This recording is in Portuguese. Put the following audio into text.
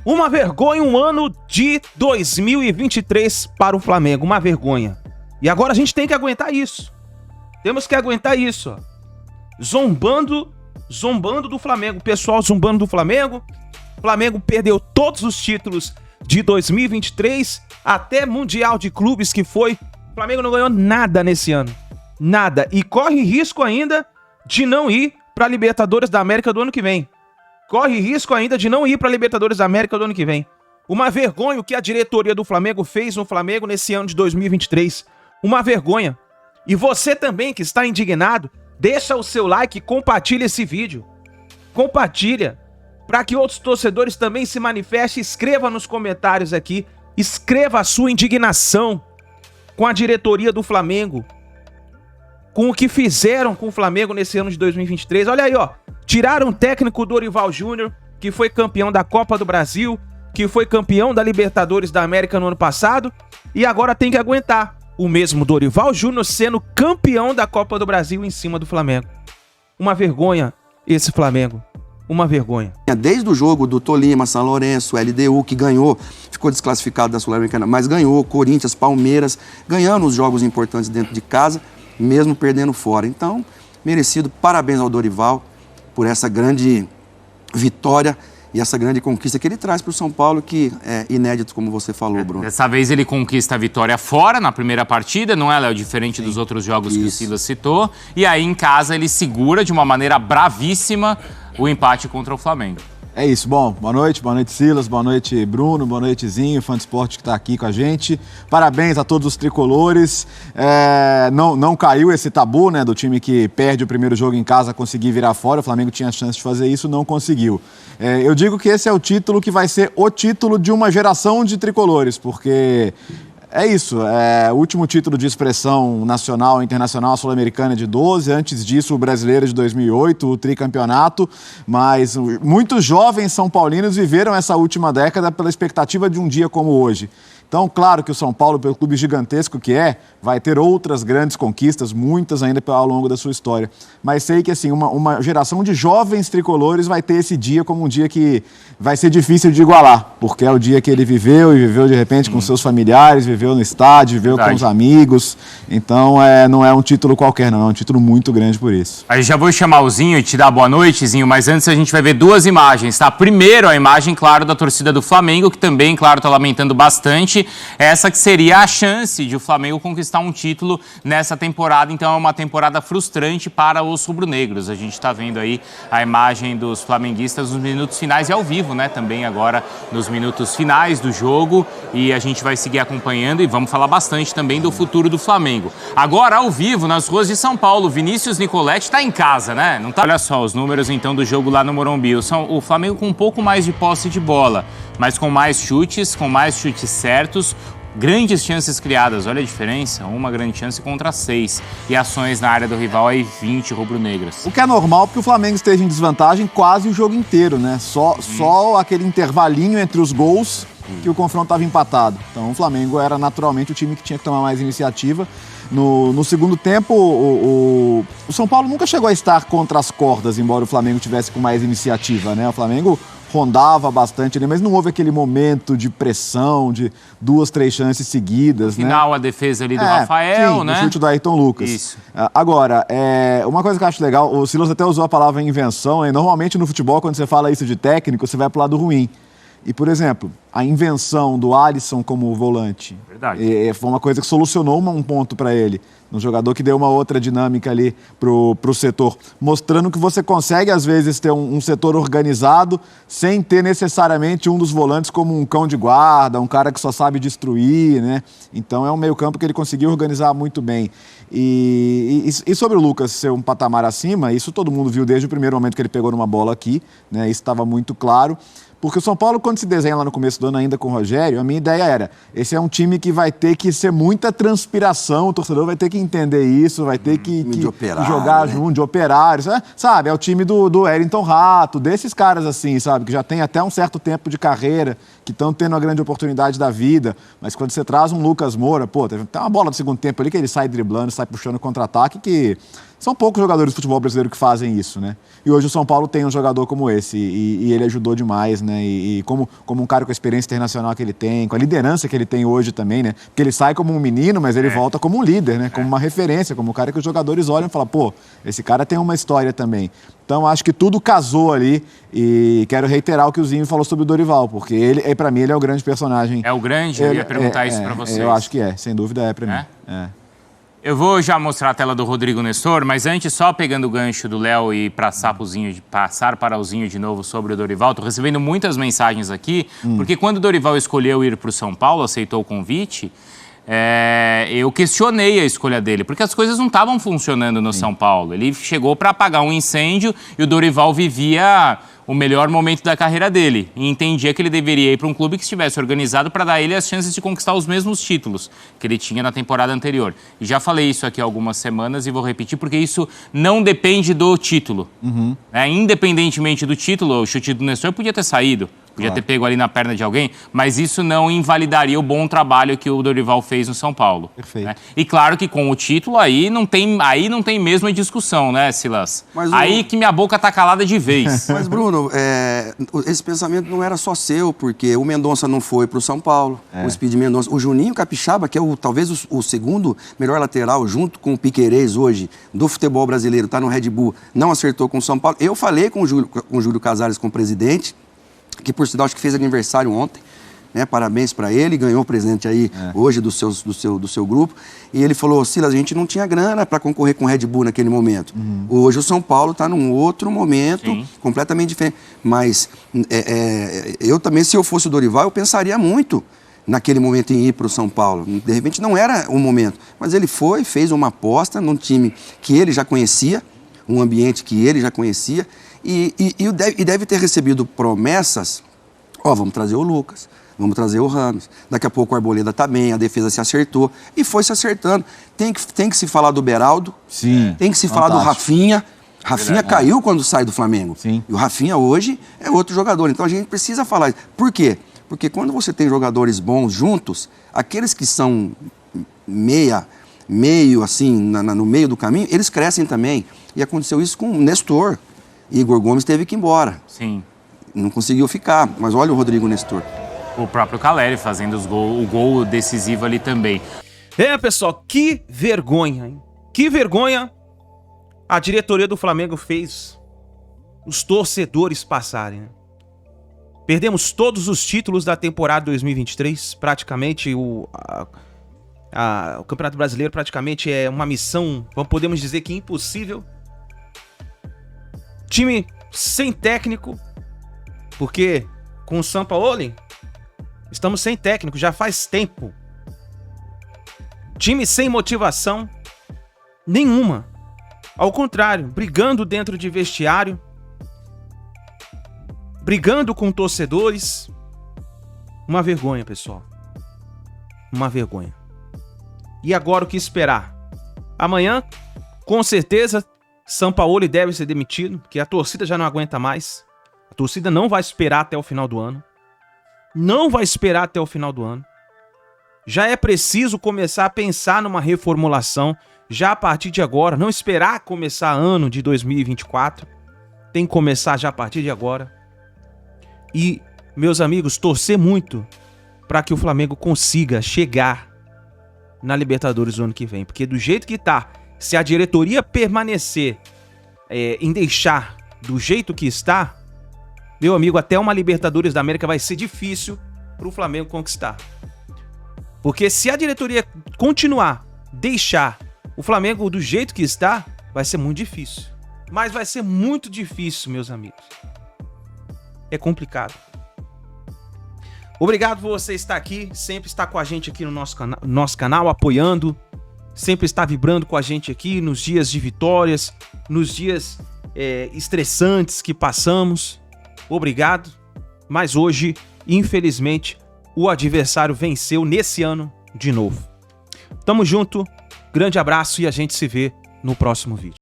Uma vergonha, um ano de 2023 para o Flamengo. Uma vergonha. E agora a gente tem que aguentar isso. Temos que aguentar isso, ó. Zombando do Flamengo. O pessoal zombando do Flamengo. O Flamengo perdeu todos os títulos de 2023, até Mundial de Clubes que foi. O Flamengo não ganhou nada nesse ano. Nada. E corre risco ainda de não ir para a Libertadores da América do ano que vem. Corre risco ainda de não ir para a Libertadores da América do ano que vem. Uma vergonha o que a diretoria do Flamengo fez no Flamengo nesse ano de 2023. Uma vergonha. E você também que está indignado, deixa o seu like e compartilha esse vídeo. Compartilha. Para que outros torcedores também se manifestem, escreva nos comentários aqui. Escreva a sua indignação com a diretoria do Flamengo. Com o que fizeram com o Flamengo nesse ano de 2023. Olha aí, ó. Tiraram o técnico Dorival Júnior, que foi campeão da Copa do Brasil, que foi campeão da Libertadores da América no ano passado, e agora tem que aguentar o mesmo Dorival Júnior sendo campeão da Copa do Brasil em cima do Flamengo. Uma vergonha esse Flamengo. Uma vergonha. Desde o jogo do Tolima, São Lourenço, LDU, que ganhou, ficou desclassificado da Sul-Americana, mas ganhou, Corinthians, Palmeiras, ganhando os jogos importantes dentro de casa, mesmo perdendo fora. Então, merecido, parabéns ao Dorival por essa grande vitória e essa grande conquista que ele traz para o São Paulo, que é inédito, como você falou, Bruno. Dessa vez ele conquista a vitória fora, na primeira partida, não é, Léo? Diferente dos outros jogos que o Silas citou. E aí, em casa, ele segura de uma maneira bravíssima o empate contra o Flamengo. É isso, bom, boa noite Silas, boa noite Bruno, boa noite Zinho, fã de esporte que está aqui com a gente. Parabéns a todos os tricolores. Não caiu esse tabu, né, do time que perde o primeiro jogo em casa conseguir virar fora. O Flamengo tinha a chance de fazer isso, não conseguiu. Eu digo que esse é o título que vai ser o título de uma geração de tricolores, porque é isso, o último título de expressão nacional e internacional sul-americana de 12, antes disso o brasileiro de 2008, o tricampeonato, mas muitos jovens são paulinos viveram essa última década pela expectativa de um dia como hoje. Então, claro que o São Paulo, pelo clube gigantesco que vai ter outras grandes conquistas, muitas ainda ao longo da sua história. Mas sei que, assim, uma geração de jovens tricolores vai ter esse dia como um dia que vai ser difícil de igualar, porque é o dia que ele viveu, e viveu de repente com seus familiares, viveu no estádio, viveu com os amigos. Então, não é um título qualquer, não, é um título muito grande por isso. Aí já vou chamar o Zinho e te dar boa noite, Zinho, mas antes a gente vai ver duas imagens, tá? Primeiro, a imagem, claro, da torcida do Flamengo, que também, claro, está lamentando bastante. Essa que seria a chance de o Flamengo conquistar um título nessa temporada. Então é uma temporada frustrante para os rubro-negros. A gente está vendo aí a imagem dos flamenguistas nos minutos finais e ao vivo, né? Também agora nos minutos finais do jogo. E a gente vai seguir acompanhando e vamos falar bastante também do futuro do Flamengo. Agora, ao vivo, nas ruas de São Paulo, Vinícius Nicoletti está em casa, né? Não tá... Olha só os números então do jogo lá no Morumbi. O Flamengo com um pouco mais de posse de bola, mas com mais chutes certos, grandes chances criadas, olha a diferença, uma grande chance contra 6, e ações na área do rival aí 20 rubro-negras. O que é normal porque o Flamengo esteja em desvantagem quase o jogo inteiro, né? Só aquele intervalinho entre os gols que o confronto estava empatado. Então o Flamengo era naturalmente o time que tinha que tomar mais iniciativa. No segundo tempo, o São Paulo nunca chegou a estar contra as cordas, embora o Flamengo tivesse com mais iniciativa, né? O Flamengo rondava bastante ali, mas não houve aquele momento de pressão, de 2, 3 chances seguidas, no final, né? A defesa ali do Rafael, sim, né? O chute do Ayrton Lucas. Isso. Agora, uma coisa que eu acho legal, o Silas até usou a palavra invenção, e normalmente no futebol, quando você fala isso de técnico, você vai pro lado ruim. E, por exemplo, a invenção do Alisson como volante. Verdade. Foi uma coisa que solucionou um ponto para ele. Um jogador que deu uma outra dinâmica ali pro setor. Mostrando que você consegue, às vezes, ter um setor organizado sem ter necessariamente um dos volantes como um cão de guarda, um cara que só sabe destruir, né? Então é um meio-campo que ele conseguiu organizar muito bem. E sobre o Lucas ser um patamar acima, isso todo mundo viu desde o primeiro momento que ele pegou numa bola aqui, né? Isso estava muito claro. Porque o São Paulo, quando se desenha lá no começo do ano ainda com o Rogério, a minha ideia era, esse é um time que vai ter que ser muita transpiração, o torcedor vai ter que entender isso, vai ter que jogar junto, de operários, sabe? É o time do Wellington Rato, desses caras assim, sabe? Que já tem até um certo tempo de carreira, que estão tendo uma grande oportunidade da vida, mas quando você traz um Lucas Moura, tem uma bola do segundo tempo ali que ele sai driblando, sai puxando contra-ataque, que são poucos jogadores do futebol brasileiro que fazem isso, né? E hoje o São Paulo tem um jogador como esse, e ele ajudou demais, né? né? E como um cara com a experiência internacional que ele tem, com a liderança que ele tem hoje também, né? Porque ele sai como um menino, mas ele volta como um líder, né? Como uma referência, como um cara que os jogadores olham e falam, pô, esse cara tem uma história também. Então, acho que tudo casou ali e quero reiterar o que o Zinho falou sobre o Dorival, porque ele, pra mim, ele é o grande personagem. É o grande? Eu ia perguntar isso pra vocês. Eu acho que sem dúvida é pra mim. Eu vou já mostrar a tela do Rodrigo Nestor, mas antes, só pegando o gancho do Léo e passar para o Zinho de novo sobre o Dorival, tô recebendo muitas mensagens aqui, porque quando o Dorival escolheu ir para o São Paulo, aceitou o convite, eu questionei a escolha dele, porque as coisas não estavam funcionando no São Paulo. Ele chegou para apagar um incêndio e o Dorival vivia o melhor momento da carreira dele e entendia que ele deveria ir para um clube que estivesse organizado para dar a ele as chances de conquistar os mesmos títulos que ele tinha na temporada anterior. E já falei isso aqui há algumas semanas e vou repetir porque isso não depende do título. Independentemente do título, o chute do Nestor podia ter saído, podia ter pego ali na perna de alguém, mas isso não invalidaria o bom trabalho que o Dorival fez no São Paulo. Perfeito. Né? E claro que com o título aí não tem mesma discussão, né, Silas? Aí que minha boca tá calada de vez. Mas, Bruno, esse pensamento não era só seu, porque o Mendonça não foi para o São Paulo, o Speed Mendonça. O Juninho Capixaba, que é talvez o segundo melhor lateral, junto com o Piquerez hoje, do futebol brasileiro, tá no Red Bull, não acertou com o São Paulo. Eu falei com o Júlio Casares, com o presidente, que por sinal acho que fez aniversário ontem, né? Parabéns para ele, ganhou o presente aí hoje do seu grupo. E ele falou, Silas, a gente não tinha grana para concorrer com o Red Bull naquele momento. Hoje o São Paulo está num outro momento, completamente diferente. Mas eu também, se eu fosse o Dorival, eu pensaria muito naquele momento em ir para o São Paulo. De repente não era o momento, mas ele foi, fez uma aposta num time que ele já conhecia, um ambiente que ele já conhecia, e deve ter recebido promessas, vamos trazer o Lucas, vamos trazer o Ramos, daqui a pouco o Arboleda tá bem, a defesa se acertou, e foi se acertando. Tem que se falar do Beraldo, tem que se falar do Rafinha. Rafinha caiu quando sai do Flamengo, e o Rafinha hoje é outro jogador, então a gente precisa falar isso. Por quê? Porque quando você tem jogadores bons juntos, aqueles que são meio assim, no meio do caminho, eles crescem também. E aconteceu isso com o Nestor. Igor Gomes teve que ir embora. Sim. Não conseguiu ficar. Mas olha o Rodrigo Nestor. O próprio Caleri fazendo o gol decisivo ali também. Pessoal, que vergonha, hein? Que vergonha a diretoria do Flamengo fez os torcedores passarem, né? Perdemos todos os títulos da temporada 2023. Praticamente o Campeonato Brasileiro praticamente é uma missão, podemos dizer que impossível. Time sem técnico, porque com o Sampaoli estamos sem técnico já faz tempo. Time sem motivação nenhuma. Ao contrário, brigando dentro de vestiário, brigando com torcedores. Uma vergonha, pessoal. Uma vergonha. E agora o que esperar? Amanhã, com certeza, Sampaoli deve ser demitido, porque a torcida já não aguenta mais. A torcida não vai esperar até o final do ano. Não vai esperar até o final do ano. Já é preciso começar a pensar numa reformulação já a partir de agora. Não esperar começar ano de 2024. Tem que começar já a partir de agora. E, meus amigos, torcer muito para que o Flamengo consiga chegar na Libertadores no ano que vem. Porque do jeito que tá, se a diretoria permanecer em deixar do jeito que está, meu amigo, até uma Libertadores da América vai ser difícil para o Flamengo conquistar. Porque se a diretoria continuar, deixar o Flamengo do jeito que está, vai ser muito difícil. Mas vai ser muito difícil, meus amigos. É complicado. Obrigado por você estar aqui, sempre estar com a gente aqui no nosso canal, apoiando, sempre estar vibrando com a gente aqui nos dias de vitórias, nos dias estressantes que passamos. Obrigado, mas hoje, infelizmente, o adversário venceu nesse ano de novo. Tamo junto, grande abraço e a gente se vê no próximo vídeo.